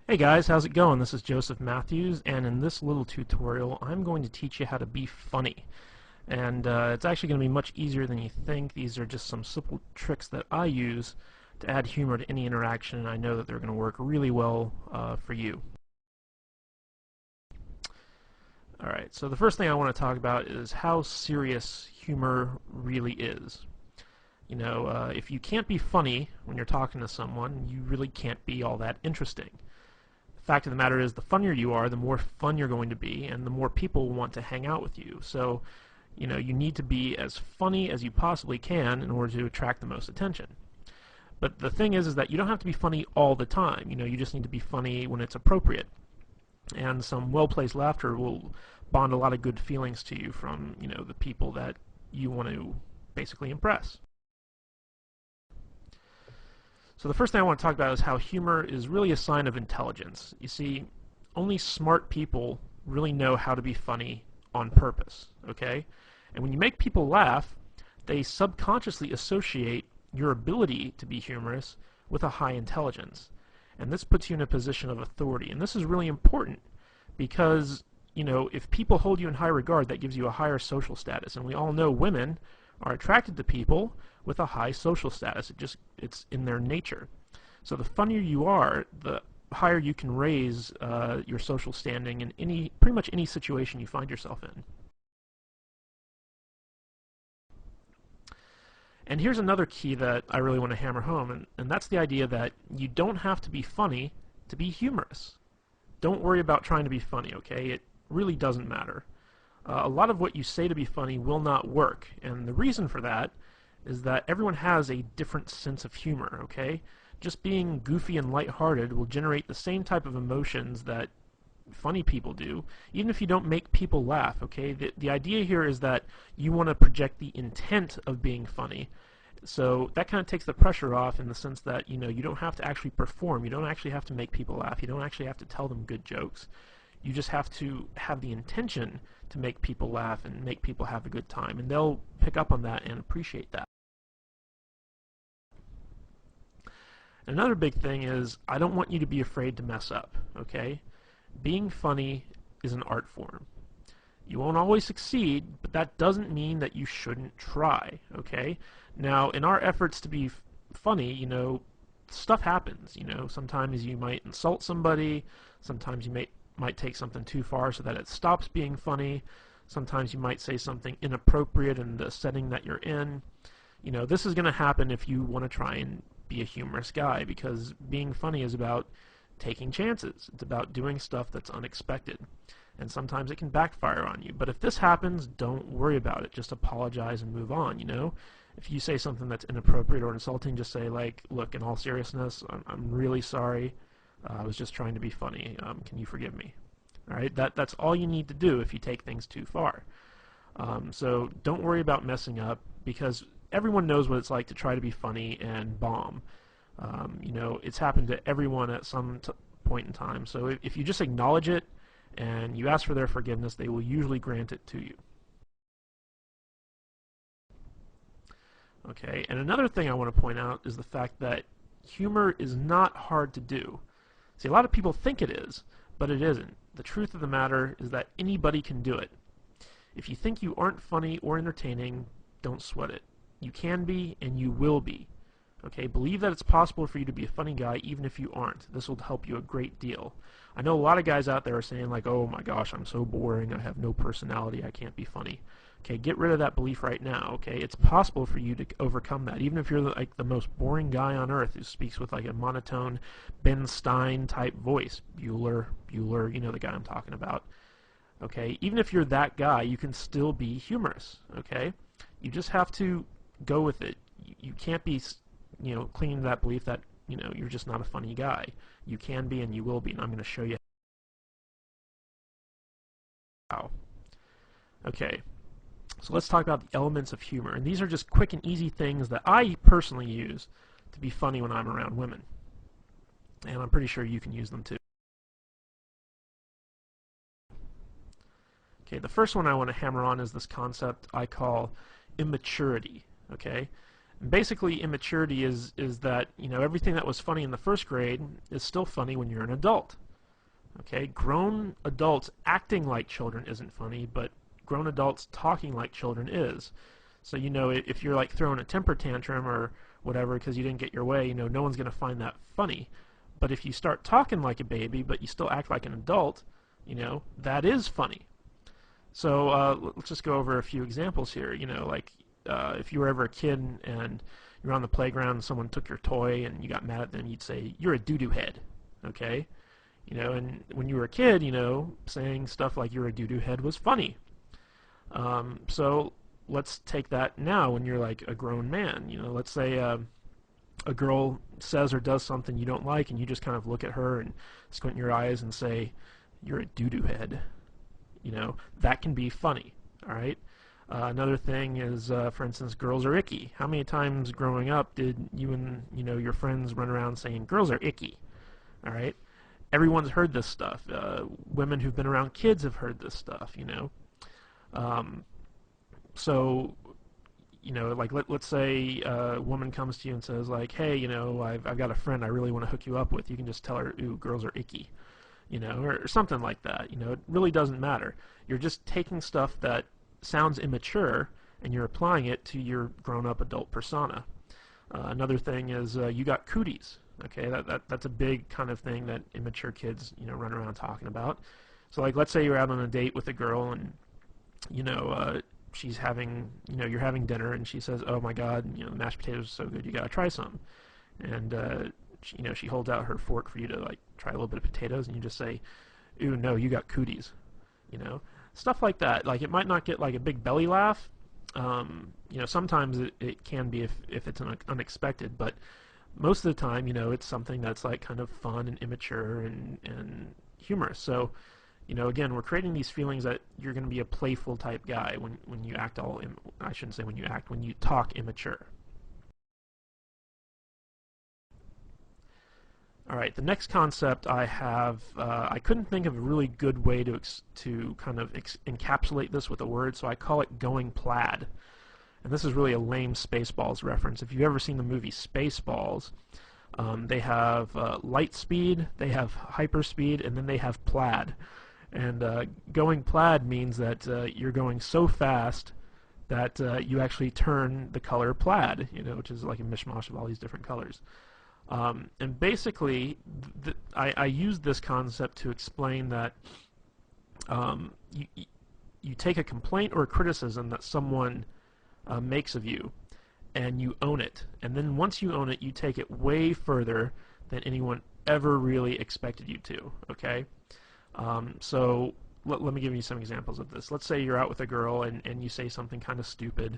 Hey guys, how's it going? This is Joseph Matthews, and in this little tutorial I'm going to teach you how to be funny. And it's actually going to be much easier than you think. These are just some simple tricks that I use to add humor to any interaction, and I know that they're going to work really well for you. Alright, so the first thing I want to talk about is how serious humor really is. If you can't be funny when you're talking to someone, you really can't be all that interesting. Fact of the matter is, the funnier you are, the more fun you're going to be, and the more people want to hang out with you. So, you need to be as funny as you possibly can in order to attract the most attention. But the thing is that you don't have to be funny all the time. You just need to be funny when it's appropriate. And some well-placed laughter will bond a lot of good feelings to you from, the people that you want to basically impress. So the first thing I want to talk about is how humor is really a sign of intelligence. You see, only smart people really know how to be funny on purpose, okay? And when you make people laugh, they subconsciously associate your ability to be humorous with a high intelligence. And this puts you in a position of authority. And this is really important because, if people hold you in high regard, that gives you a higher social status. And we all know women are attracted to people with a high social status. It's in their nature. So the funnier you are, the higher you can raise your social standing in pretty much any situation you find yourself in. And here's another key that I really want to hammer home, and that's the idea that you don't have to be funny to be humorous. Don't worry about trying to be funny, okay? It really doesn't matter. A lot of what you say to be funny will not work, and the reason for that is that everyone has a different sense of humor, okay? Just being goofy and lighthearted will generate the same type of emotions that funny people do, even if you don't make people laugh, okay? The idea here is that you want to project the intent of being funny. So that kind of takes the pressure off in the sense that, you don't have to actually perform. You don't actually have to make people laugh. You don't actually have to tell them good jokes. You just have to have the intention to make people laugh and make people have a good time, and they'll pick up on that and appreciate that. Another big thing is I don't want you to be afraid to mess up, okay? Being funny is an art form. You won't always succeed, but that doesn't mean that you shouldn't try, okay? Now, in our efforts to be funny, stuff happens, Sometimes you might insult somebody, sometimes you might take something too far so that it stops being funny, sometimes you might say something inappropriate in the setting that you're in. This is going to happen if you want to try and be a humorous guy, because being funny is about taking chances. It's about doing stuff that's unexpected. And sometimes it can backfire on you. But if this happens, don't worry about it. Just apologize and move on, If you say something that's inappropriate or insulting, just say, like, look, in all seriousness, I'm really sorry. I was just trying to be funny. Can you forgive me? All right, that's all you need to do if you take things too far. So don't worry about messing up, because everyone knows what it's like to try to be funny and bomb. It's happened to everyone at some point in time. So if you just acknowledge it and you ask for their forgiveness, they will usually grant it to you. Okay, and another thing I want to point out is the fact that humor is not hard to do. See, a lot of people think it is, but it isn't. The truth of the matter is that anybody can do it. If you think you aren't funny or entertaining, don't sweat it. You can be, and you will be. Okay, believe that it's possible for you to be a funny guy even if you aren't. This will help you a great deal. I know a lot of guys out there are saying, like, oh my gosh, I'm so boring, I have no personality, I can't be funny. Okay, get rid of that belief right now, okay? It's possible for you to overcome that, even if you're like the most boring guy on earth who speaks with like a monotone Ben Stein type voice. Bueller, the guy I'm talking about. Okay, even if you're that guy, you can still be humorous, okay? You just have to go with it. You can't be, clinging to that belief that, you're just not a funny guy. You can be and you will be, and I'm going to show you how. Okay, so let's talk about the elements of humor, and these are just quick and easy things that I personally use to be funny when I'm around women, and I'm pretty sure you can use them too. Okay, the first one I want to hammer on is this concept I call immaturity, okay? Basically, immaturity is that, everything that was funny in the first grade is still funny when you're an adult. Okay, grown adults acting like children isn't funny, but grown adults talking like children is. So, if you're like throwing a temper tantrum or whatever because you didn't get your way, no one's going to find that funny. But if you start talking like a baby, but you still act like an adult, that is funny. So let's just go over a few examples here. If you were ever a kid and you're on the playground and someone took your toy and you got mad at them, you'd say, "You're a doo-doo head." Okay? And when you were a kid, saying stuff like "you're a doo-doo head" was funny. So let's take that now when you're like a grown man. Let's say a girl says or does something you don't like, and you just kind of look at her and squint your eyes and say, "You're a doo-doo head." That can be funny. All right. Another thing is, for instance, girls are icky. How many times growing up did you and your friends run around saying girls are icky? All right. Everyone's heard this stuff. Women who've been around kids have heard this stuff. So like let's say a woman comes to you and says like, "Hey, I've got a friend I really want to hook you up with." You can just tell her, "Ooh, girls are icky," or something like that. It really doesn't matter. You're just taking stuff that sounds immature and you're applying it to your grown-up adult persona. Another thing is you got cooties. Okay, that's a big kind of thing that immature kids run around talking about. So like let's say you're out on a date with a girl and she's having, you're having dinner and she says, "Oh my God, the mashed potatoes are so good, you gotta try some." And she holds out her fork for you to like try a little bit of potatoes, and you just say, "Ooh, no, you got cooties." Stuff like that. Like it might not get like a big belly laugh. Sometimes it can be if it's unexpected, but most of the time, it's something that's like kind of fun and immature and humorous. So again, we're creating these feelings that you're going to be a playful type guy when you act I shouldn't say when you act, when you talk immature. All right, the next concept I have, I couldn't think of a really good way to kind of encapsulate this with a word, so I call it going plaid. And this is really a lame Spaceballs reference. If you've ever seen the movie Spaceballs, they have light speed, they have hyperspeed, and then they have plaid. And going plaid means that you're going so fast that you actually turn the color plaid, which is like a mishmash of all these different colors. And basically, I use this concept to explain that you take a complaint or a criticism that someone makes of you, and you own it. And then once you own it, you take it way further than anyone ever really expected you to. Okay? So let me give you some examples of this. Let's say you're out with a girl and you say something kind of stupid,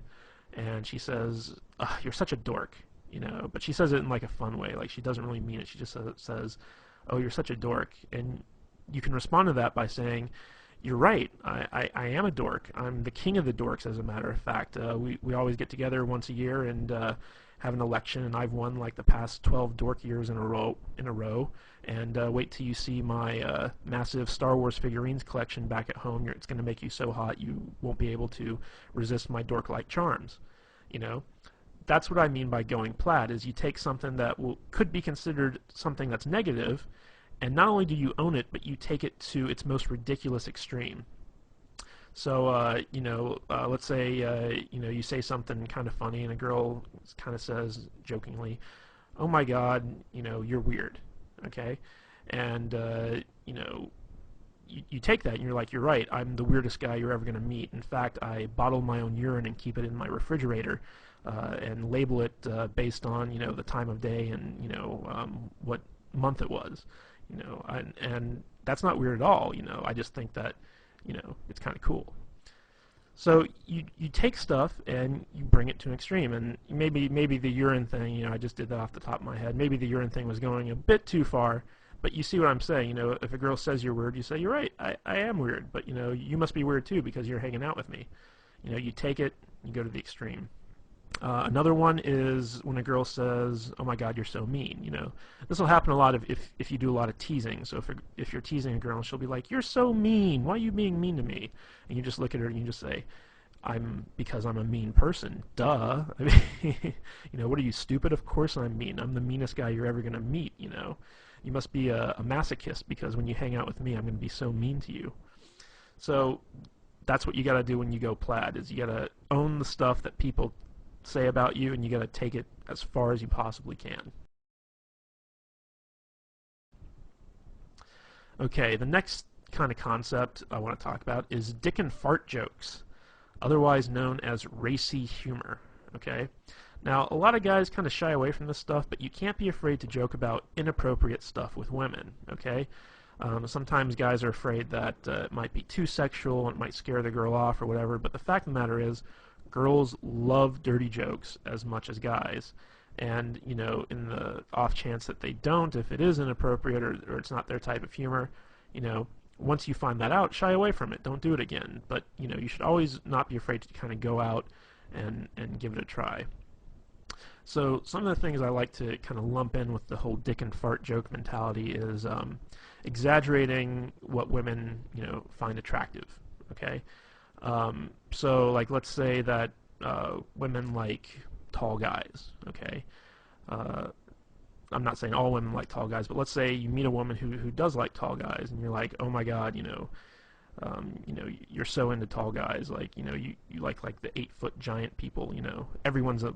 and she says, "Ugh, you're such a dork." But she says it in like a fun way. Like she doesn't really mean it. She just says, "Oh, you're such a dork." And you can respond to that by saying, "You're right. I am a dork. I'm the king of the dorks, as a matter of fact. We always get together once a year and have an election, and I've won like the past 12 dork years in a row. And wait till you see my massive Star Wars figurines collection back at home. It's going to make you so hot you won't be able to resist my dork-like charms." That's what I mean by going plaid, is you take something that could be considered something that's negative, and not only do you own it, but you take it to its most ridiculous extreme. So, let's say, you say something kind of funny, and a girl kind of says, jokingly, "Oh my God, you're weird." Okay? And, you take that and you're like, "You're right, I'm the weirdest guy you're ever going to meet. In fact, I bottle my own urine and keep it in my refrigerator and label it based on, the time of day and, what month it was." And that's not weird at all. I just think that, it's kind of cool. So you take stuff and you bring it to an extreme, and maybe the urine thing, I just did that off the top of my head. Maybe the urine thing was going a bit too far, but you see what I'm saying. If a girl says you're weird, you say, "You're right, I am weird, but you must be weird too because you're hanging out with me." You take it, you go to the extreme. Another one is when a girl says, "Oh my God, you're so mean." This will happen a lot if you do a lot of teasing. So if you're teasing a girl, she'll be like, "You're so mean. Why are you being mean to me?" And you just look at her and you just say, because I'm a mean person. Duh. I mean, what are you, stupid? Of course I'm mean. I'm the meanest guy you're ever gonna meet. You must be a masochist because when you hang out with me, I'm gonna be so mean to you. So that's what you gotta do when you go plaid. Is you gotta own the stuff that people say about you, and you gotta take it as far as you possibly can. Okay, the next kind of concept I want to talk about is dick and fart jokes, otherwise known as racy humor. Okay? Now, a lot of guys kind of shy away from this stuff, but you can't be afraid to joke about inappropriate stuff with women. Okay? Sometimes guys are afraid that it might be too sexual and it might scare the girl off or whatever, but the fact of the matter is, girls love dirty jokes as much as guys. And, in the off chance that they don't, if it is inappropriate or it's not their type of humor, you know, once you find that out, shy away from it. Don't do it again. But, you should always not be afraid to kind of go out and give it a try. So some of the things I like to kind of lump in with the whole dick and fart joke mentality is exaggerating what women, find attractive. Okay? So, like, let's say that women like tall guys, okay? I'm not saying all women like tall guys, but let's say you meet a woman who does like tall guys, and you're like, oh my God, you're so into tall guys, like, you like the 8-foot giant people, everyone's a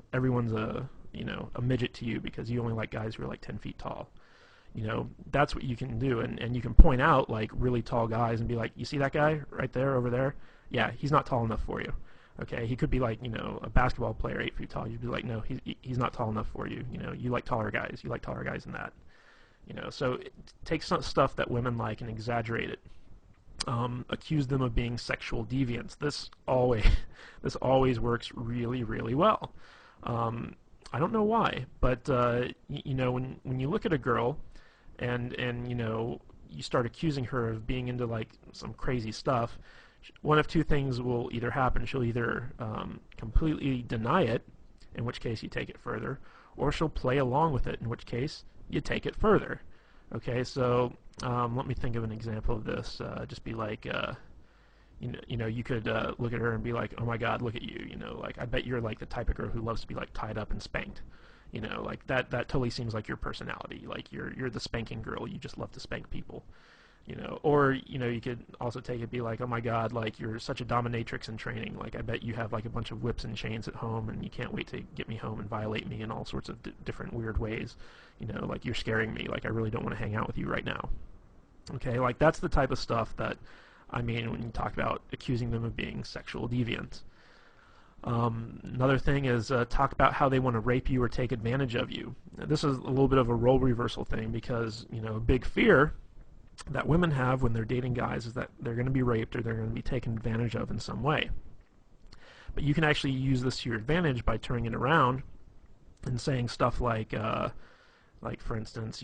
midget to you because you only like guys who are like 10 feet tall. That's what you can do, and you can point out like really tall guys and be like, you see that guy right there over there? Yeah, he's not tall enough for you. Okay, he could be like, a basketball player 8 feet tall. You'd be like, no, he's not tall enough for you. You like taller guys. You like taller guys than that. So take some stuff that women like and exaggerate it. Accuse them of being sexual deviants. This always works really, really well. I don't know why, but when you look at a girl and you start accusing her of being into like some crazy stuff, one of two things will either happen. She'll either completely deny it, in which case you take it further, or she'll play along with it, in which case you take it further. Okay, so let me think of an example of this. Just be like, you could look at her and be like, oh my God, look at you. Like, I bet you're like the type of girl who loves to be like tied up and spanked. Like that totally seems like your personality. Like you're the spanking girl. You just love to spank people. Or you could also take it, be like, oh my God, like you're such a dominatrix in training. Like I bet you have like a bunch of whips and chains at home, and you can't wait to get me home and violate me in all sorts of different weird ways. Like you're scaring me. Like I really don't want to hang out with you right now. Okay, like that's the type of stuff that I mean when you talk about accusing them of being sexual deviants. Another thing is talk about how they want to rape you or take advantage of you. Now, this is a little bit of a role reversal thing because a big fear that women have when they're dating guys is that they're going to be raped or they're going to be taken advantage of in some way. But you can actually use this to your advantage by turning it around and saying stuff like for instance,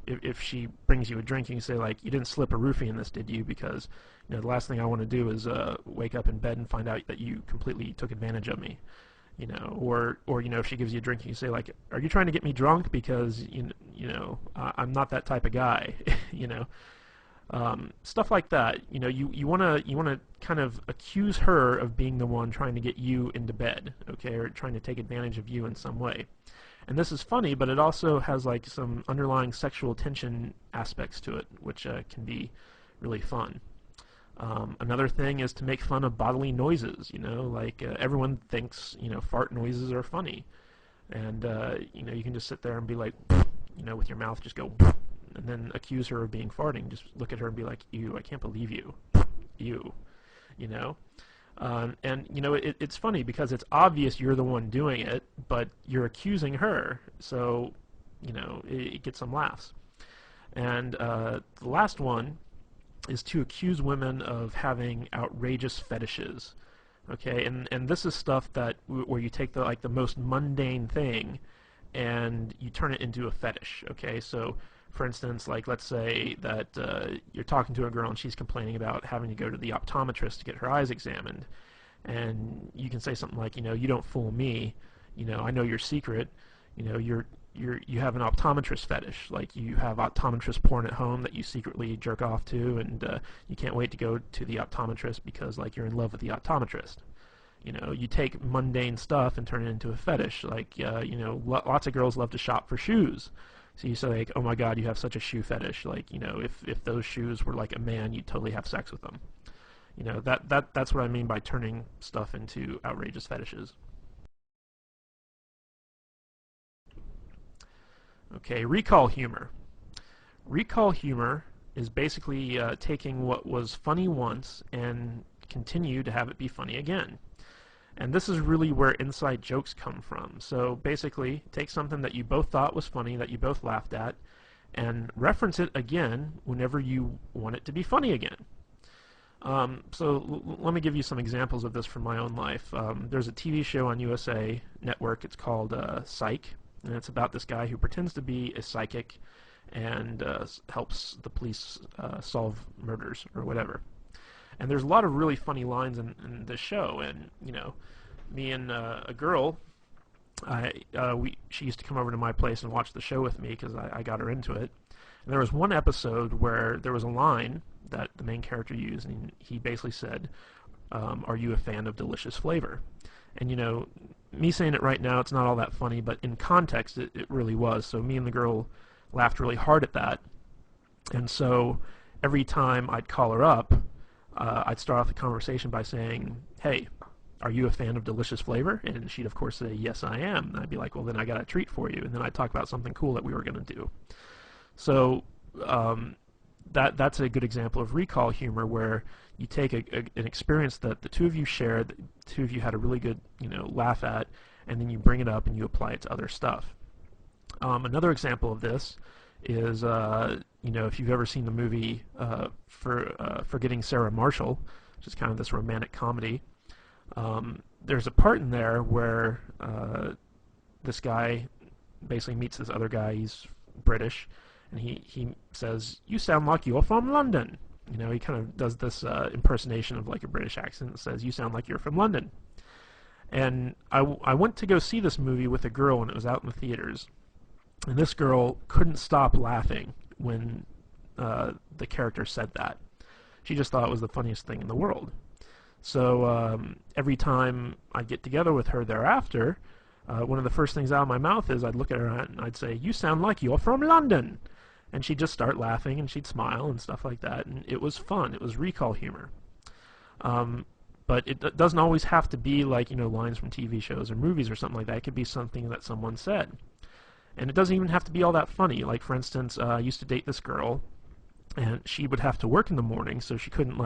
if she brings you a drink, you can say like, you didn't slip a roofie in this, did you? Because the last thing I want to do is wake up in bed and find out that you completely took advantage of me. Or if she gives you a drink, you say like, are you trying to get me drunk? Because I'm not that type of guy. Stuff like that. You want to kind of accuse her of being the one trying to get you into bed, okay, or trying to take advantage of you in some way. And this is funny, but it also has like some underlying sexual tension aspects to it, which can be really fun. Another thing is to make fun of bodily noises. Like everyone thinks fart noises are funny, and you can just sit there and be like, with your mouth just go. And then accuse her of being farting. Just look at her and be like, ew, I can't believe you. Ew. It's funny because it's obvious you're the one doing it, but you're accusing her, so, it gets some laughs. And the last one is to accuse women of having outrageous fetishes. Okay, and this is stuff that where you take the most mundane thing and you turn it into a fetish. Okay, so for instance, like let's say that you're talking to a girl and she's complaining about having to go to the optometrist to get her eyes examined, and you can say something like, you don't fool me, I know your secret, you have an optometrist fetish, like you have optometrist porn at home that you secretly jerk off to, and you can't wait to go to the optometrist because like you're in love with the optometrist. You take mundane stuff and turn it into a fetish. Like, lots of girls love to shop for shoes. So you say, like, oh my God, you have such a shoe fetish. Like, if those shoes were like a man, you'd totally have sex with them. That's what I mean by turning stuff into outrageous fetishes. Okay, recall humor. Recall humor is basically taking what was funny once and continue to have it be funny again. And this is really where inside jokes come from. So basically, take something that you both thought was funny, that you both laughed at, and reference it again whenever you want it to be funny again. Let me give you some examples of this from my own life. There's a TV show on USA Network. It's called Psych, and it's about this guy who pretends to be a psychic and helps the police solve murders or whatever. And there's a lot of really funny lines in this show. And me and a girl, she used to come over to my place and watch the show with me because I got her into it. And there was one episode where there was a line that the main character used, and he basically said, "Are you a fan of delicious flavor?" And me saying it right now, it's not all that funny, but in context, it really was. So me and the girl laughed really hard at that. And so every time I'd call her up, I'd start off the conversation by saying, "Hey, are you a fan of delicious flavor?" And she'd of course say, "Yes, I am." And I'd be like, "Well, then I got a treat for you." And then I'd talk about something cool that we were going to do. So that's a good example of recall humor, where you take an experience that the two of you shared, the two of you had a really good laugh at, and then you bring it up and you apply it to other stuff. Another example of this is if you've ever seen the movie Forgetting Sarah Marshall, which is kind of this romantic comedy. There's a part in there where this guy basically meets this other guy. He's British, and he says, "You sound like you're from London." He kind of does this impersonation of like a British accent and says, "You sound like you're from London." And I went to go see this movie with a girl, and it was out in the theaters. And this girl couldn't stop laughing when the character said that. She just thought it was the funniest thing in the world. So every time I'd get together with her thereafter, one of the first things out of my mouth is I'd look at her and I'd say, "You sound like you're from London." And she'd just start laughing and she'd smile and stuff like that. And it was fun. It was recall humor. But it doesn't always have to be like, lines from TV shows or movies or something like that. It could be something that someone said. And it doesn't even have to be all that funny. Like, for instance, I used to date this girl, and she would have to work in the morning, so she couldn't,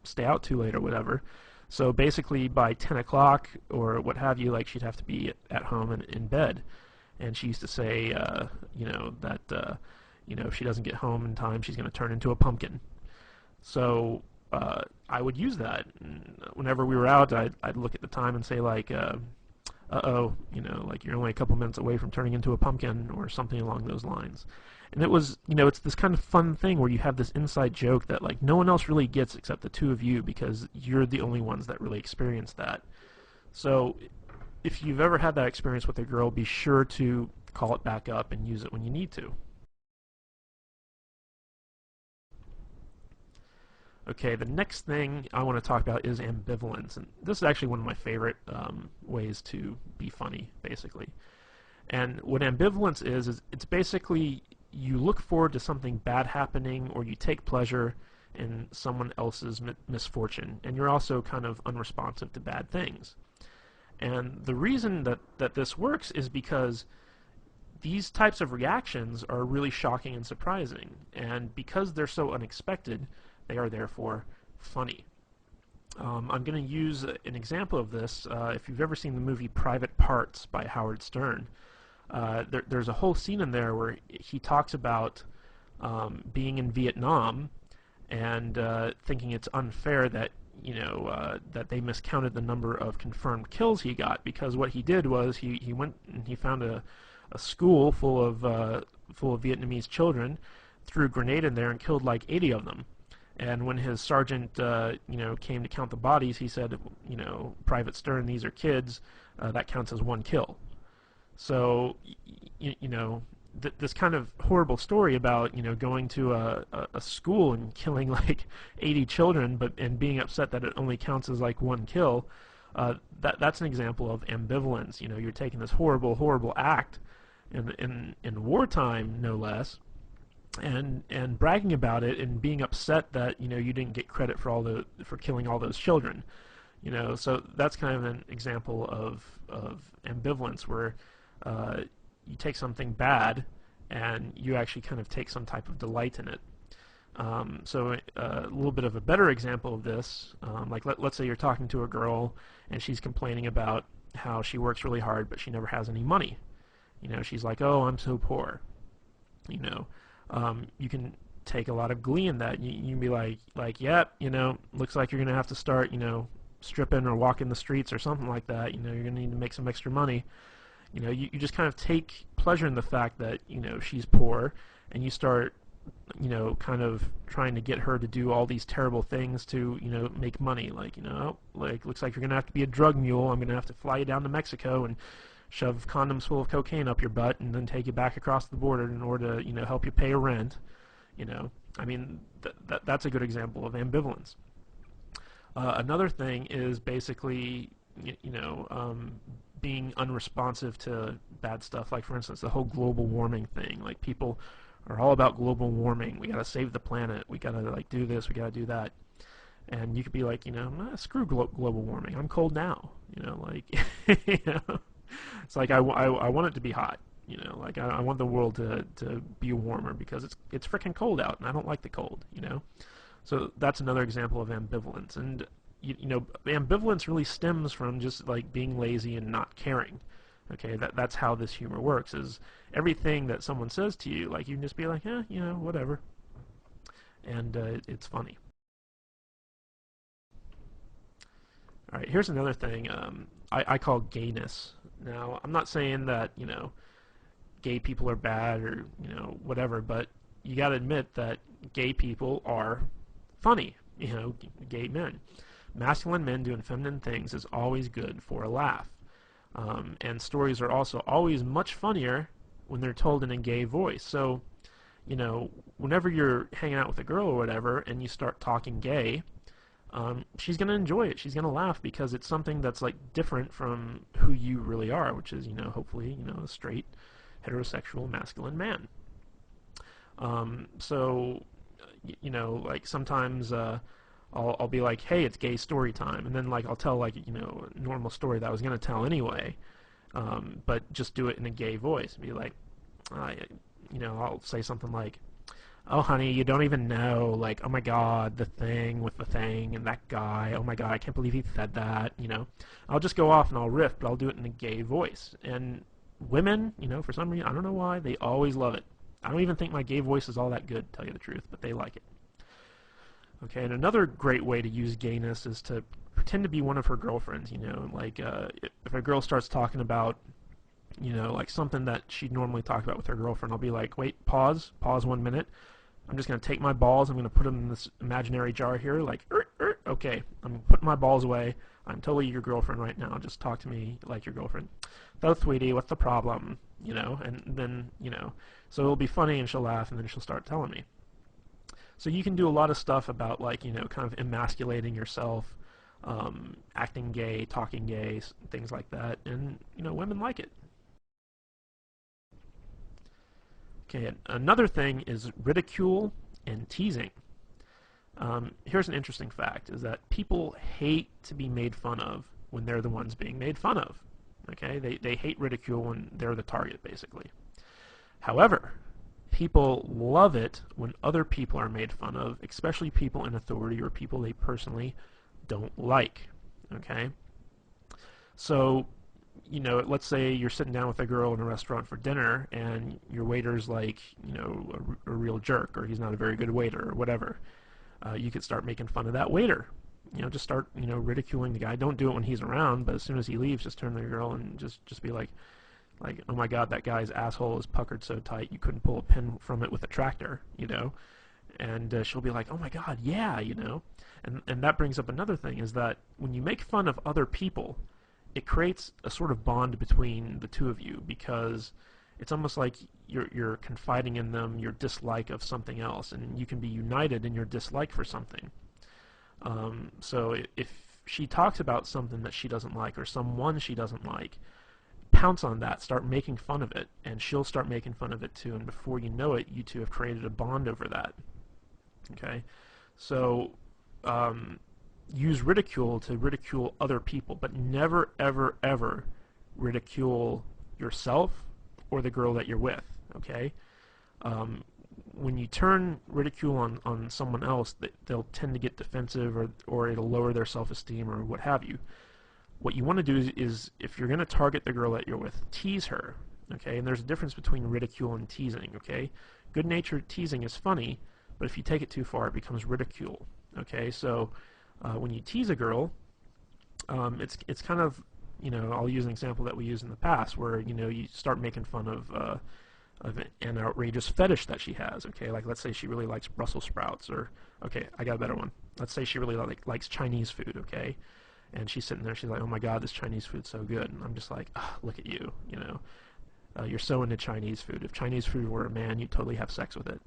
stay out too late or whatever. So basically, by 10 o'clock or what have you, she'd have to be at home and in bed. And she used to say, that, if she doesn't get home in time, she's going to turn into a pumpkin. So I would use that. And whenever we were out, I'd look at the time and say, uh-oh, you're only a couple minutes away from turning into a pumpkin or something along those lines. And it was, it's this kind of fun thing where you have this inside joke that no one else really gets except the two of you, because you're the only ones that really experience that. So if you've ever had that experience with a girl, be sure to call it back up and use it when you need to. Okay, the next thing I want to talk about is ambivalence, and this is actually one of my favorite ways to be funny, basically. And what ambivalence is it's basically you look forward to something bad happening, or you take pleasure in someone else's misfortune, and you're also kind of unresponsive to bad things. And the reason that this works is because these types of reactions are really shocking and surprising, and because they're so unexpected, they are therefore funny. I'm going to use an example of this. If you've ever seen the movie Private Parts by Howard Stern, there's a whole scene in there where he talks about being in Vietnam and thinking it's unfair that that they miscounted the number of confirmed kills he got, because what he did was he went and he found a school full of Vietnamese children, threw a grenade in there and killed like 80 of them. And when his sergeant, came to count the bodies, he said, "Private Stern, these are kids. That counts as one kill." So, this kind of horrible story about, going to a school and killing like 80 children, and being upset that it only counts as like one kill, That's an example of ambivalence. You know, you're taking this horrible, horrible act in wartime, no less, and bragging about it and being upset that you didn't get credit for killing all those children. So that's kind of an example of ambivalence where you take something bad and you actually kind of take some type of delight in it. So a little bit of a better example of this, like let's say you're talking to a girl and she's complaining about how she works really hard but she never has any money. She's like, oh, I'm so poor. You can take a lot of glee in that. You can be like, yep, looks like you're gonna have to start, stripping or walking the streets or something like that. You're gonna need to make some extra money. You just kind of take pleasure in the fact that she's poor, and you start kind of trying to get her to do all these terrible things to make money. Like looks like you're gonna have to be a drug mule. I'm gonna have to fly you down to Mexico and shove condoms full of cocaine up your butt and then take you back across the border in order to help you pay a rent. I mean that's a good example of ambivalence. Another thing is basically being unresponsive to bad stuff. Like for instance the whole global warming thing. Like people are all about global warming. We gotta save the planet. We gotta do this. We gotta do that. And you could be like, screw global warming. I'm cold now. It's like I want it to be hot. I want the world to be warmer because it's freaking cold out and I don't like the cold. So that's another example of ambivalence. And ambivalence really stems from just like being lazy and not caring. Okay, that's how this humor works. Is everything that someone says to you, like you can just be like, whatever, and it's funny. All right, here's another thing I call gayness. Now, I'm not saying that gay people are bad or whatever, but you got to admit that gay people are funny. Gay men, masculine men doing feminine things is always good for a laugh. And stories are also always much funnier when they're told in a gay voice. So, whenever you're hanging out with a girl or whatever and you start talking gay, she's going to enjoy it. She's going to laugh because it's something that's like different from who you really are, which is, hopefully, a straight, heterosexual, masculine man. So, like sometimes I'll be like, hey, it's gay story time, and then like I'll tell like a normal story that I was gonna tell anyway, but just do it in a gay voice. Be like, I'll say something like, oh honey, you don't even know, like, oh my god, the thing with the thing and that guy, oh my god, I can't believe he said that. I'll just go off and I'll riff, but I'll do it in a gay voice. And women, for some reason, I don't know why, they always love it. I don't even think my gay voice is all that good, to tell you the truth, but they like it. Okay, and another great way to use gayness is to pretend to be one of her girlfriends. Like if a girl starts talking about, like something that she'd normally talk about with her girlfriend, I'll be like, wait, pause 1 minute. I'm just going to take my balls, I'm going to put them in this imaginary jar here, like, okay, I'm putting my balls away. I'm totally your girlfriend right now. Just talk to me like your girlfriend. So, sweetie, what's the problem? And then, so it'll be funny and she'll laugh and then she'll start telling me. So you can do a lot of stuff about like, kind of emasculating yourself, acting gay, talking gay, things like that, and, women like it. Okay, another thing is ridicule and teasing. Here's an interesting fact, is that people hate to be made fun of when they're the ones being made fun of. Okay, they hate ridicule when they're the target, basically. However, people love it when other people are made fun of, especially people in authority or people they personally don't like. Okay? So, let's say you're sitting down with a girl in a restaurant for dinner and your waiter's like, a real jerk, or he's not a very good waiter or whatever. You could start making fun of that waiter. Just start, ridiculing the guy. Don't do it when he's around, but as soon as he leaves, just turn to the girl and just be like, oh my god, that guy's asshole is puckered so tight you couldn't pull a pin from it with a tractor, and she'll be like, oh my god, yeah, and that brings up another thing, is that when you make fun of other people, it creates a sort of bond between the two of you, because it's almost like you're confiding in them your dislike of something else, and you can be united in your dislike for something. So she talks about something that she doesn't like or someone she doesn't like, pounce on that, start making fun of it, and she'll start making fun of it too, and before you know it, you two have created a bond over that. Okay? So, use ridicule to ridicule other people, but never, ever, ever ridicule yourself or the girl that you're with. Okay? When you turn ridicule on someone else, they'll tend to get defensive, or it'll lower their self-esteem or what have you. What you want to do is if you're going to target the girl that you're with, tease her. Okay? And there's a difference between ridicule and teasing. Okay? Good-natured teasing is funny, but if you take it too far, it becomes ridicule. Okay? So when you tease a girl, it's kind of, I'll use an example that we used in the past where, you start making fun of an outrageous fetish that she has. Okay, like let's say she really likes Brussels sprouts, or okay, I got a better one. Let's say she really likes Chinese food. Okay, and she's sitting there, she's like, oh my God, this Chinese food's so good, and I'm just like, oh, look at you, you're so into Chinese food. If Chinese food were a man, you'd totally have sex with it.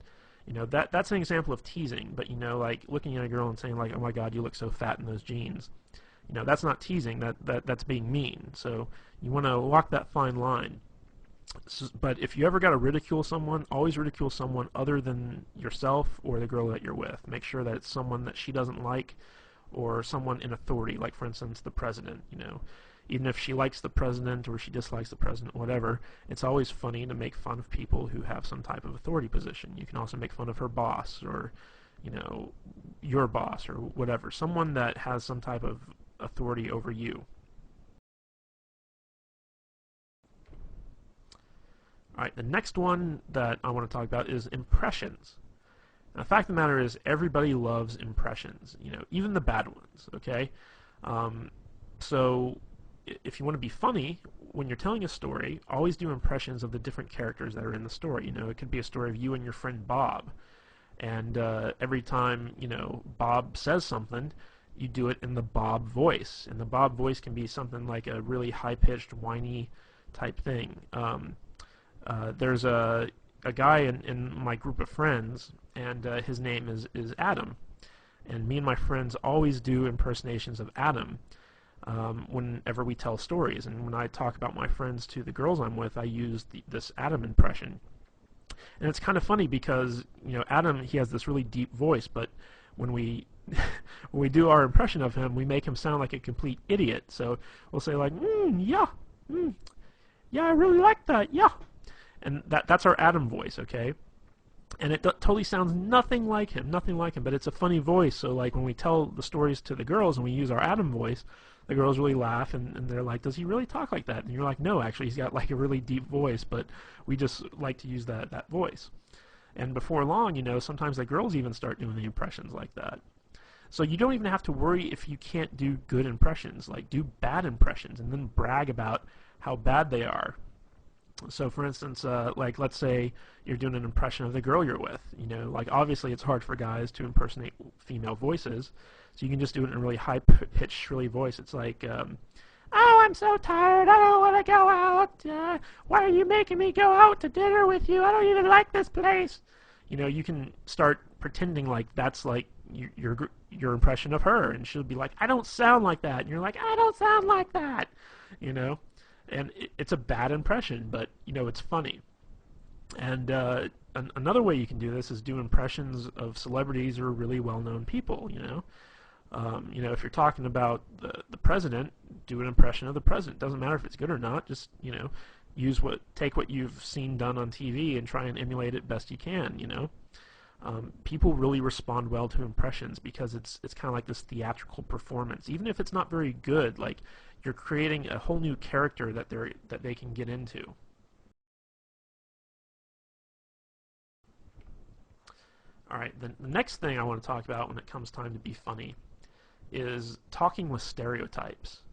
That's an example of teasing, but like looking at a girl and saying like, oh my God, you look so fat in those jeans. That's not teasing. That's being mean. So you want to walk that fine line. But if you ever got to ridicule someone, always ridicule someone other than yourself or the girl that you're with. Make sure that it's someone that she doesn't like, or someone in authority, like for instance the president. Even if she likes the president or she dislikes the president, whatever, it's always funny to make fun of people who have some type of authority position. You can also make fun of her boss, or your boss, or whatever, someone that has some type of authority over you. Alright, the next one that I want to talk about is impressions. Now, the fact of the matter is, everybody loves impressions, even the bad ones, okay? So, if you want to be funny, when you're telling a story, always do impressions of the different characters that are in the story. It could be a story of you and your friend Bob, and every time, Bob says something, you do it in the Bob voice, and the Bob voice can be something like a really high-pitched, whiny type thing. There's a guy in my group of friends, and his name is Adam. And me and my friends always do impersonations of Adam whenever we tell stories. And when I talk about my friends to the girls I'm with, I use this Adam impression. And it's kind of funny because, Adam, he has this really deep voice, but when we when we do our impression of him, we make him sound like a complete idiot. So we'll say like, yeah, yeah, I really like that, yeah. And that's our Adam voice, okay? And it totally sounds nothing like him, but it's a funny voice. So like when we tell the stories to the girls and we use our Adam voice, the girls really laugh, and they're like, does he really talk like that? And you're like, no, actually, he's got like a really deep voice, but we just like to use that voice. And before long, sometimes the girls even start doing the impressions like that. So you don't even have to worry if you can't do good impressions. Like, do bad impressions and then brag about how bad they are. So, for instance, like, let's say you're doing an impression of the girl you're with. Like, obviously it's hard for guys to impersonate female voices, so you can just do it in a really high-pitched, shrilly voice. It's like, oh, I'm so tired, I don't want to go out. Why are you making me go out to dinner with you? I don't even like this place. You can start pretending like that's like your impression of her, and she'll be like, I don't sound like that. And you're like, I don't sound like that. And it's a bad impression, but it's funny. And another way you can do this is do impressions of celebrities or really well-known people. If you're talking about the president, do an impression of the president. Doesn't matter if it's good or not. Just take what you've seen done on TV and try and emulate it best you can. People really respond well to impressions because it's kind of like this theatrical performance. Even if it's not very good, like, you're creating a whole new character that they can get into. All right, the next thing I want to talk about when it comes time to be funny is talking with stereotypes.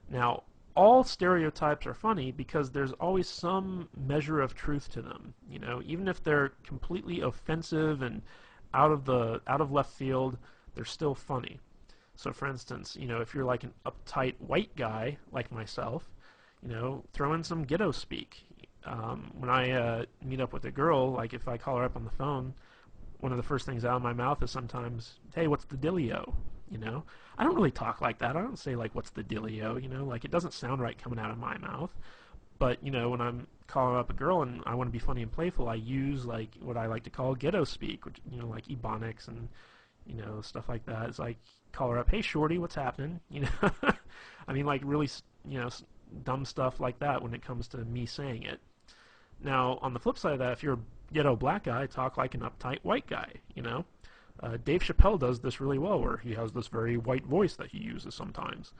Now, all stereotypes are funny because there's always some measure of truth to them. Even if they're completely offensive and out of left field, they're still funny. So, for instance, if you're like an uptight white guy like myself, throw in some ghetto speak. When I meet up with a girl, like if I call her up on the phone, one of the first things out of my mouth is sometimes, hey, what's the dealio? you know. I don't really talk like that. I don't say like, what's the dealio, you know, like it doesn't sound right coming out of my mouth. But, you know, when I'm calling up a girl and I want to be funny and playful, I use like what I like to call ghetto speak, which, you know, like ebonics and, you know, stuff like that. It's like, call her up, hey shorty, what's happening? You know, I mean, like really, you know, dumb stuff like that when it comes to me saying it. Now, on the flip side of that, if you're a ghetto black guy, talk like an uptight white guy, you know. Dave Chappelle does this really well, where he has this very white voice that he uses sometimes,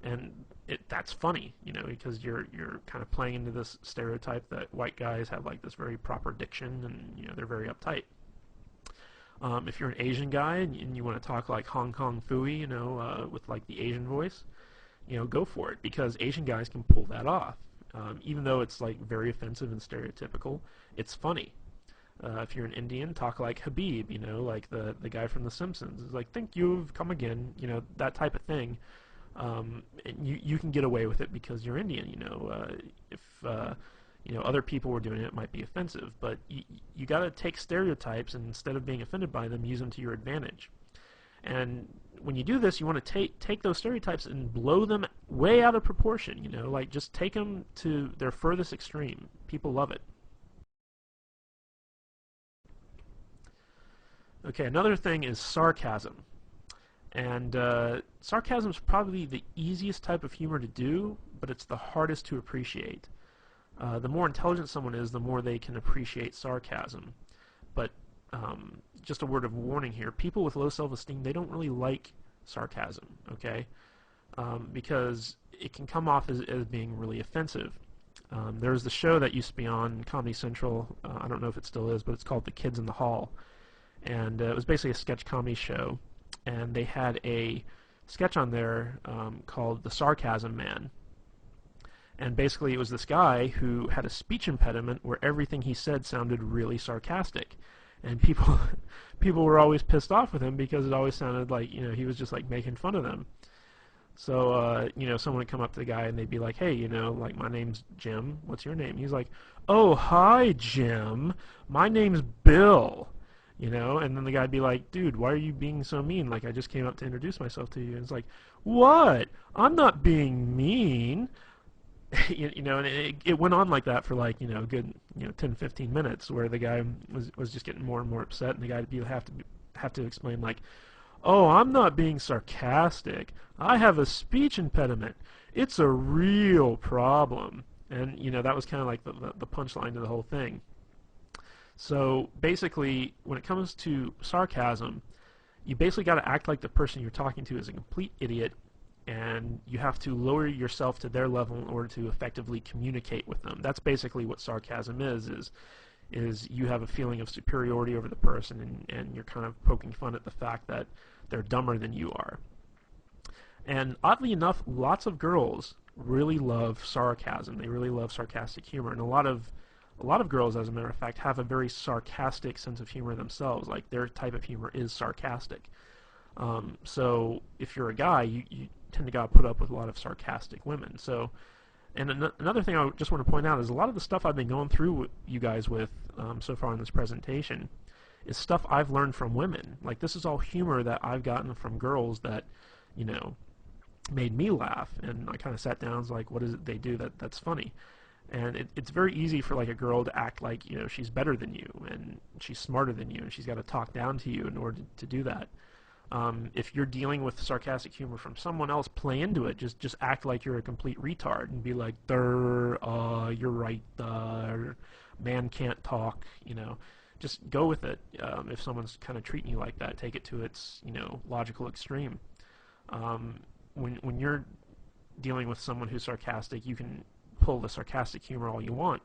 and that's funny, you know, because you're kind of playing into this stereotype that white guys have like this very proper diction, and you know they're very uptight. If you're an Asian guy and you want to talk like Hong Kong Phooey, you know, with like the Asian voice, you know, go for it, because Asian guys can pull that off. Even though it's like very offensive and stereotypical, it's funny. If you're an Indian, talk like Habib, you know, like the guy from The Simpsons. It's like, thank you've come again, you know, that type of thing. You can get away with it because you're Indian, you know. If you know other people were doing it, it might be offensive, but you got to take stereotypes and instead of being offended by them, use them to your advantage. And when you do this, you want to take those stereotypes and blow them way out of proportion, you know, like just take them to their furthest extreme. People love it. Okay, another thing is sarcasm. And sarcasm is probably the easiest type of humor to do, but it's the hardest to appreciate. The more intelligent someone is, the more they can appreciate sarcasm. But just a word of warning here, people with low self-esteem, they don't really like sarcasm, okay? Because it can come off as being really offensive. There was the show that used to be on Comedy Central, I don't know if it still is, but it's called The Kids in the Hall. And it was basically a sketch comedy show. And they had a sketch on there called The Sarcasm Man. And basically it was this guy who had a speech impediment where everything he said sounded really sarcastic. And people people were always pissed off with him because it always sounded like, you know, he was just like making fun of them. So, you know, someone would come up to the guy and they'd be like, hey, you know, like, my name's Jim. What's your name? He's like, oh, hi, Jim. My name's Bill. You know, and then the guy'd be like, dude, why are you being so mean? Like, I just came up to introduce myself to you. And it's like, what? I'm not being mean. You know, and it went on like that for like, you know, a good, you know, 10, 15 minutes where the guy was just getting more and more upset, and the guy would have to explain like, oh, I'm not being sarcastic. I have a speech impediment. It's a real problem. And, you know, that was kind of like the punchline to the whole thing. So basically, when it comes to sarcasm, you basically got to act like the person you're talking to is a complete idiot, and you have to lower yourself to their level in order to effectively communicate with them. That's basically what sarcasm is you have a feeling of superiority over the person, and you're kind of poking fun at the fact that they're dumber than you are. And oddly enough, lots of girls really love sarcasm. They really love sarcastic humor, and a lot of girls, as a matter of fact, have a very sarcastic sense of humor themselves. Like, their type of humor is sarcastic. So if you're a guy, you tend to gotta put up with a lot of sarcastic women. So, and another thing I just want to point out is a lot of the stuff I've been going through with you guys with so far in this presentation is stuff I've learned from women. Like, this is all humor that I've gotten from girls that, you know, made me laugh. And I kind of sat down and was like, what is it they do that's funny? And it's very easy for like a girl to act like, you know, she's better than you and she's smarter than you, and she's got to talk down to you in order to do that. If you're dealing with sarcastic humor from someone else, play into it. Just act like you're a complete retard and be like, you're right, man can't talk, you know. Just go with it. If someone's kind of treating you like that, take it to its, you know, logical extreme. When you're dealing with someone who's sarcastic, you can pull the sarcastic humor all you want.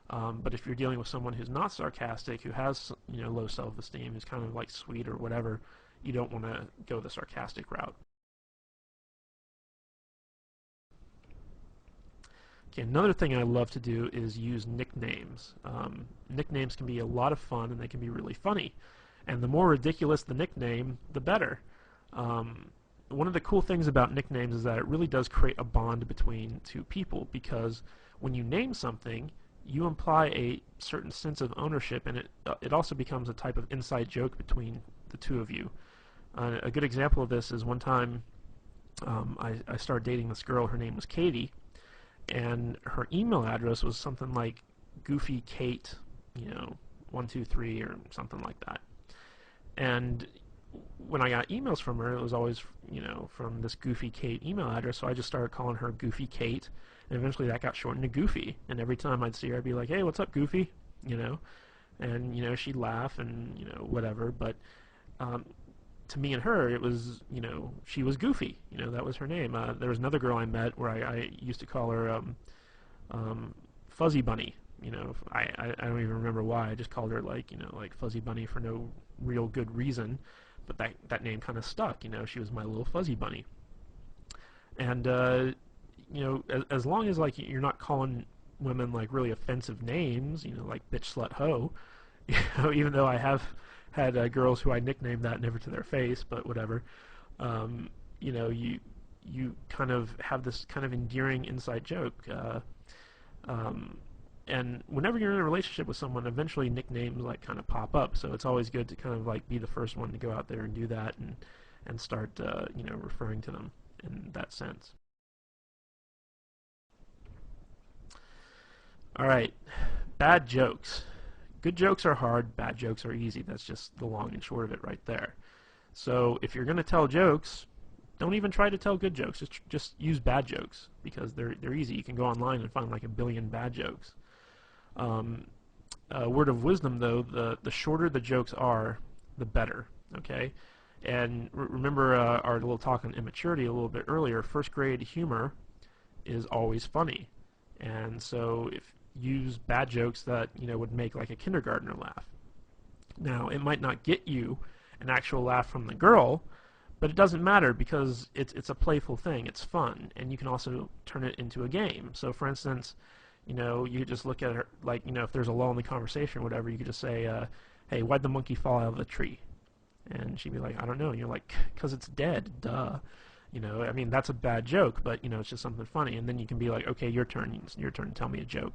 But if you're dealing with someone who's not sarcastic, who has, you know, low self-esteem, who's kind of like sweet or whatever, you don't want to go the sarcastic route. Okay, another thing I love to do is use nicknames. Nicknames can be a lot of fun, and they can be really funny. And the more ridiculous the nickname, the better. One of the cool things about nicknames is that it really does create a bond between two people, because when you name something, you imply a certain sense of ownership, and it also becomes a type of inside joke between the two of you. A good example of this is one time I started dating this girl. Her name was Katie, and her email address was something like Goofy Kate, 123 or something like that. And when I got emails from her, it was always, from this Goofy Kate email address, so I just started calling her Goofy Kate, and eventually that got shortened to Goofy. And every time I'd see her, I'd be like, "Hey, what's up, Goofy?" You know, and she'd laugh and whatever. But um, to me and her, it was she was Goofy. That was her name. There was another girl I met where I used to call her Fuzzy Bunny. I don't even remember why. I just called her like Fuzzy Bunny for no real good reason, but that name kind of stuck. She was my little Fuzzy Bunny. And as long as like you're not calling women like really offensive names, like bitch, slut, hoe, even though I have had girls who I nicknamed that never to their face, but whatever. You kind of have this kind of endearing inside joke. Um, and whenever you're in a relationship with someone, eventually nicknames like kind of pop up. So it's always good to kind of like be the first one to go out there and do that and start referring to them in that sense. All right, bad jokes. Good jokes are hard. Bad jokes are easy. That's just the long and short of it right there. So if you're gonna tell jokes, don't even try to tell good jokes. Just use bad jokes because they're easy. You can go online and find like a billion bad jokes. Um, Word of wisdom, though, the shorter the jokes are, the better. Okay, and remember our little talk on immaturity a little bit earlier. First grade humor is always funny, and so if use bad jokes that would make like a kindergartner laugh. Now it might not get you an actual laugh from the girl, but it doesn't matter because it's a playful thing. It's fun, and you can also turn it into a game. So, for instance, you could just look at her like if there's a lull in the conversation or whatever, you could just say, "Hey, why'd the monkey fall out of the tree?" And she'd be like, "I don't know." And you're like, "'Cause it's dead, duh." I mean that's a bad joke, but it's just something funny. And then you can be like, "Okay, your turn. It's your turn to tell me a joke."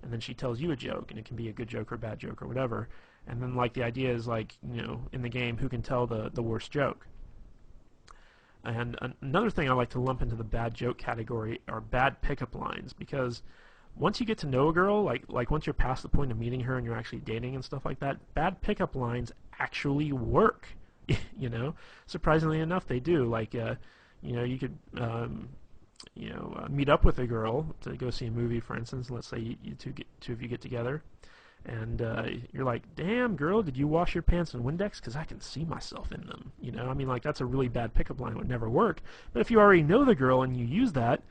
And then she tells you a joke, and it can be a good joke or a bad joke or whatever. And then like the idea is like in the game, who can tell the worst joke. And another thing I like to lump into the bad joke category are bad pickup lines, because once you get to know a girl, like once you're past the point of meeting her and you're actually dating and stuff like that, bad pickup lines actually work. Surprisingly enough, they do. Like you could meet up with a girl to go see a movie, for instance. Let's say you two of you get together, and you're like, "Damn, girl, did you wash your pants in Windex? Because I can see myself in them." I mean, like that's a really bad pickup line. It would never work. But if you already know the girl and you use that,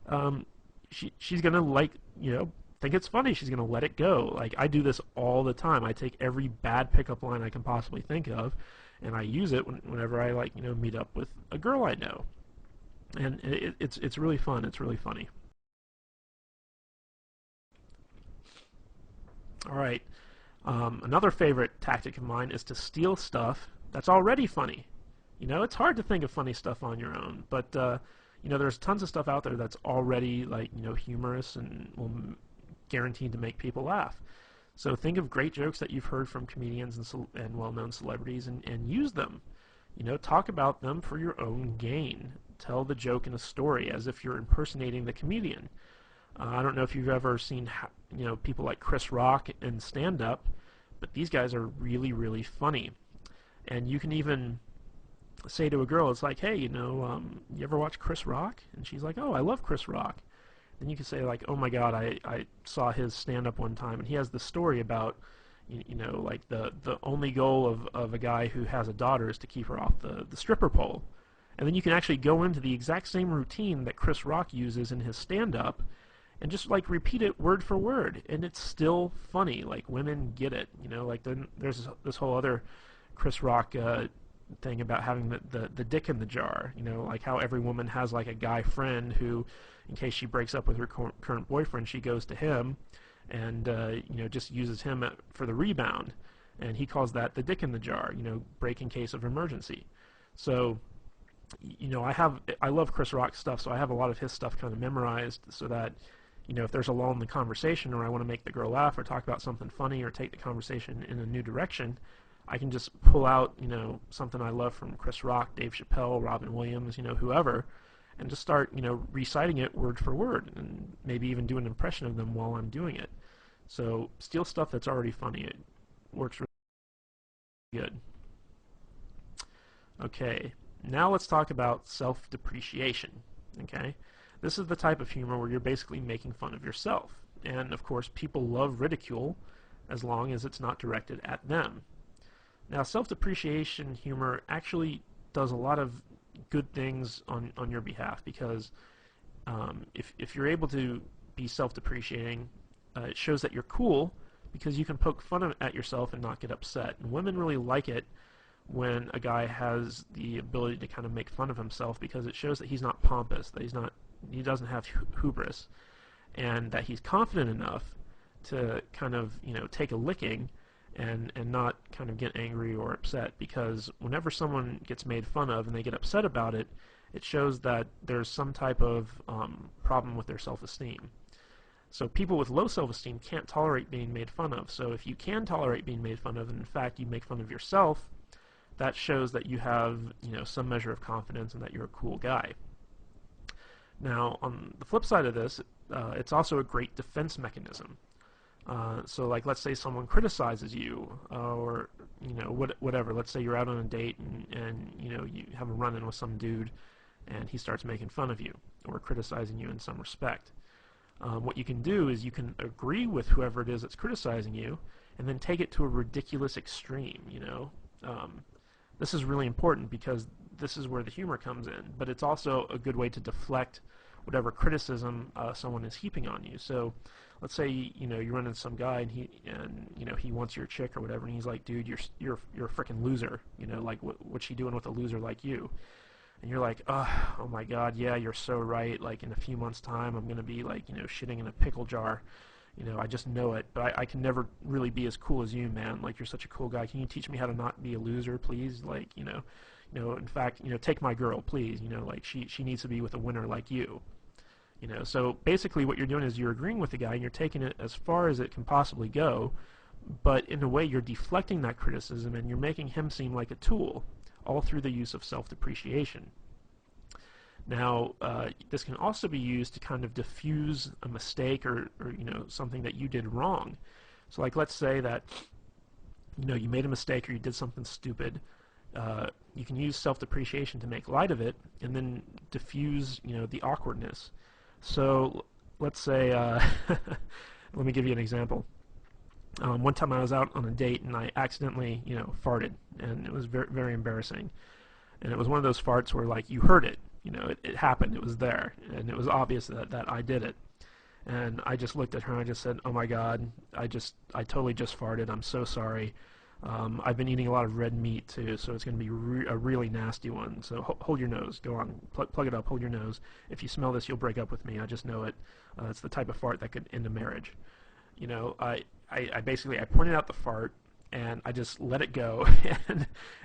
um, she's gonna think it's funny. She's gonna let it go. Like I do this all the time. I take every bad pickup line I can possibly think of, and I use it whenever I meet up with a girl I know, and it's really fun. It's really funny. All right. Another favorite tactic of mine is to steal stuff that's already funny. It's hard to think of funny stuff on your own, but there's tons of stuff out there that's already humorous and will guaranteed to make people laugh. So think of great jokes that you've heard from comedians and well-known celebrities, and use them. Talk about them for your own gain. Tell the joke in a story as if you're impersonating the comedian. I don't know if you've ever seen people like Chris Rock in stand-up, but these guys are really, really funny. And you can even say to a girl, it's like, "Hey, you ever watch Chris Rock?" And she's like, "Oh, I love Chris Rock." Then you can say like, "Oh my God, I saw his stand-up one time, and he has this story about like the only goal of a guy who has a daughter is to keep her off the stripper pole." And then you can actually go into the exact same routine that Chris Rock uses in his stand-up and just like repeat it word for word, and it's still funny. Like women get it. Like then there's this whole other Chris Rock thing about having the dick in the jar. Like how every woman has like a guy friend who, in case she breaks up with her current boyfriend, she goes to him and just uses him for the rebound, and he calls that the dick in the jar. Break in case of emergency. So I love Chris Rock stuff, so I have a lot of his stuff kind of memorized so that if there's a lull in the conversation, or I want to make the girl laugh or talk about something funny or take the conversation in a new direction, I can just pull out, something I love from Chris Rock, Dave Chappelle, Robin Williams, whoever, and just start, reciting it word for word, and maybe even do an impression of them while I'm doing it. So steal stuff that's already funny. It works really good. Okay, now let's talk about self-depreciation. Okay, this is the type of humor where you're basically making fun of yourself. And of course, people love ridicule as long as it's not directed at them. Now, self-depreciation humor actually does a lot of good things on your behalf, because if you're able to be self-depreciating, it shows that you're cool, because you can poke fun at yourself and not get upset. And women really like it when a guy has the ability to kind of make fun of himself, because it shows that he's not pompous, that he doesn't have hubris, and that he's confident enough to kind of take a licking and not kind of get angry or upset. Because whenever someone gets made fun of and they get upset about it, it shows that there's some type of problem with their self-esteem. So people with low self-esteem can't tolerate being made fun of. So if you can tolerate being made fun of, and in fact you make fun of yourself, that shows that you have some measure of confidence and that you're a cool guy. Now, on the flip side of this, it's also a great defense mechanism. So, like, let's say someone criticizes you, or whatever. Let's say you're out on a date and you have a run-in with some dude, and he starts making fun of you or criticizing you in some respect. What you can do is you can agree with whoever it is that's criticizing you, and then take it to a ridiculous extreme. This is really important, because this is where the humor comes in, but it's also a good way to deflect whatever criticism someone is heaping on you. So let's say you run into some guy and he wants your chick or whatever, and he's like, dude, you're a freaking loser. Like, what's she doing with a loser like you? And you're like, oh my God, yeah, you're so right. Like, in a few months' time, I'm gonna be like shitting in a pickle jar. I just know it, but I can never really be as cool as you, man. Like, you're such a cool guy. Can you teach me how to not be a loser, please? Like, in fact, take my girl, please. Like, she needs to be with a winner like you. So basically what you're doing is you're agreeing with the guy and you're taking it as far as it can possibly go, but in a way you're deflecting that criticism and you're making him seem like a tool, all through the use of self-depreciation. Now, this can also be used to kind of diffuse a mistake or something that you did wrong. So, like, let's say that you made a mistake or you did something stupid. You can use self-depreciation to make light of it and then diffuse the awkwardness. So let's say let me give you an example. One time I was out on a date and I accidentally farted, and it was very, very embarrassing. And it was one of those farts where, like, you heard it. It happened. It was there, and it was obvious that I did it. And I just looked at her and I just said, "Oh my God, I totally just farted. I'm so sorry. I've been eating a lot of red meat too, so it's going to be a really nasty one. So hold your nose. Go on, plug it up. Hold your nose. If you smell this, you'll break up with me. I just know it. It's the type of fart that could end a marriage." I basically I pointed out the fart, and I just let it go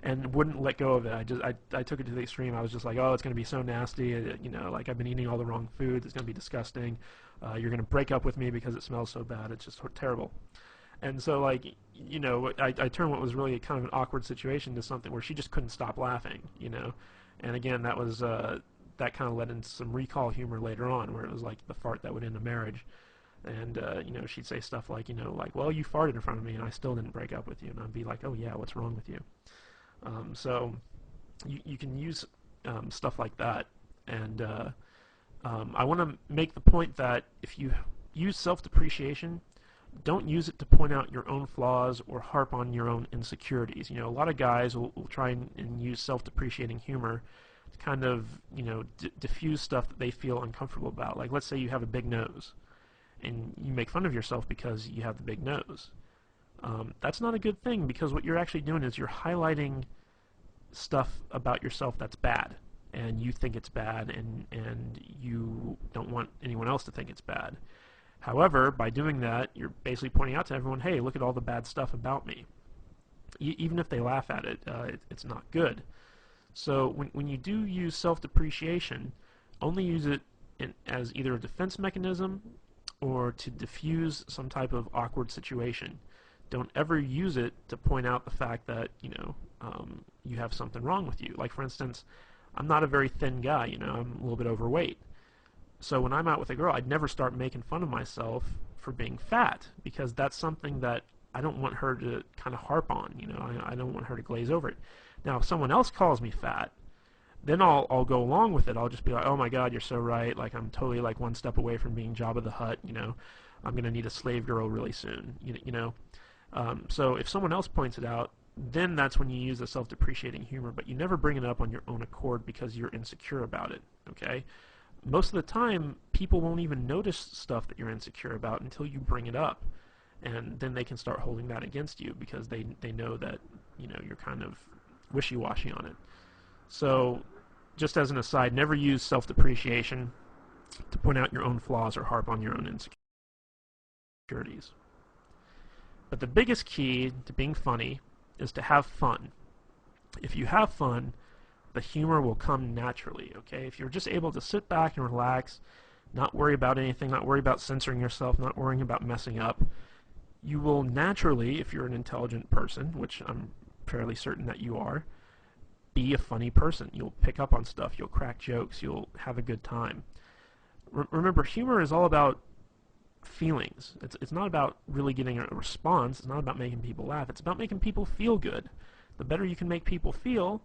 and wouldn't let go of it. I took it to the extreme. I was just like, oh, it's going to be so nasty. Like, I've been eating all the wrong foods. It's going to be disgusting. You're going to break up with me because it smells so bad. It's just terrible. And so, like, I turned what was really kind of an awkward situation to something where she just couldn't stop laughing, And again, that was that kind of led into some recall humor later on, where it was like the fart that would end a marriage. And she'd say stuff like, well, you farted in front of me and I still didn't break up with you. And I'd be like, oh yeah, what's wrong with you? So you can use stuff like that. And I want to make the point that if you use self-depreciation, don't use it to point out your own flaws or harp on your own insecurities. A lot of guys will try and use self-depreciating humor to kind of, diffuse stuff that they feel uncomfortable about. Like, let's say you have a big nose, and you make fun of yourself because you have the big nose. That's not a good thing, because what you're actually doing is you're highlighting stuff about yourself that's bad, and you think it's bad, and you don't want anyone else to think it's bad. However, by doing that, you're basically pointing out to everyone, hey, look at all the bad stuff about me. Even if they laugh at it, it's not good. So when you do use self-depreciation, only use it as either a defense mechanism or to diffuse some type of awkward situation. Don't ever use it to point out the fact that, you have something wrong with you. Like, for instance, I'm not a very thin guy, I'm a little bit overweight. So when I'm out with a girl, I'd never start making fun of myself for being fat, because that's something that I don't want her to kind of harp on, I don't want her to glaze over it. Now, if someone else calls me fat, then I'll go along with it. I'll just be like, oh my God, you're so right. Like, I'm totally like one step away from being Jabba the Hutt, I'm going to need a slave girl really soon, So if someone else points it out, then that's when you use the self-depreciating humor, but you never bring it up on your own accord because you're insecure about it, okay? Most of the time, people won't even notice stuff that you're insecure about until you bring it up, and then they can start holding that against you because they know that, you're kind of wishy-washy on it. So, just as an aside, never use self-depreciation to point out your own flaws or harp on your own insecurities. But the biggest key to being funny is to have fun. If you have fun, the humor will come naturally, okay? If you're just able to sit back and relax, not worry about anything, not worry about censoring yourself, not worrying about messing up, you will naturally, if you're an intelligent person, which I'm fairly certain that you are, be a funny person. You'll pick up on stuff, you'll crack jokes, you'll have a good time. Remember, humor is all about feelings. It's not about really getting a response. It's not about making people laugh. It's about making people feel good. The better you can make people feel,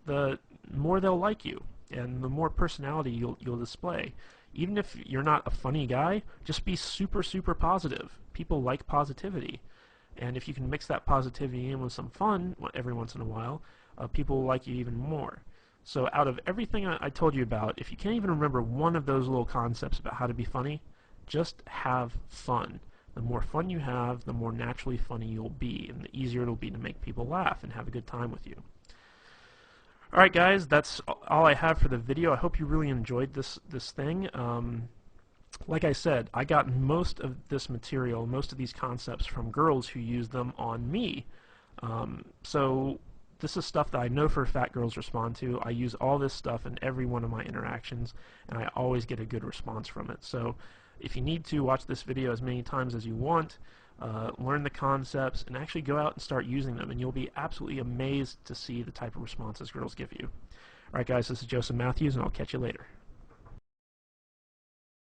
the more they'll like you, and the more personality you'll display. Even if you're not a funny guy, just be super, super positive. People like positivity. And if you can mix that positivity in with some fun every once in a while, people will like you even more. So out of everything I told you about, if you can't even remember one of those little concepts about how to be funny, just have fun. The more fun you have, the more naturally funny you'll be, and the easier it'll be to make people laugh and have a good time with you. Alright guys, that's all I have for the video. I hope you really enjoyed this thing. Like I said, I got most of this material, most of these concepts from girls who use them on me. So this is stuff that I know for a fact girls respond to. I use all this stuff in every one of my interactions, and I always get a good response from it. So if you need to, watch this video as many times as you want, learn the concepts, and actually go out and start using them, and you'll be absolutely amazed to see the type of responses girls give you. Alright guys, this is Joseph Matthews, and I'll catch you later.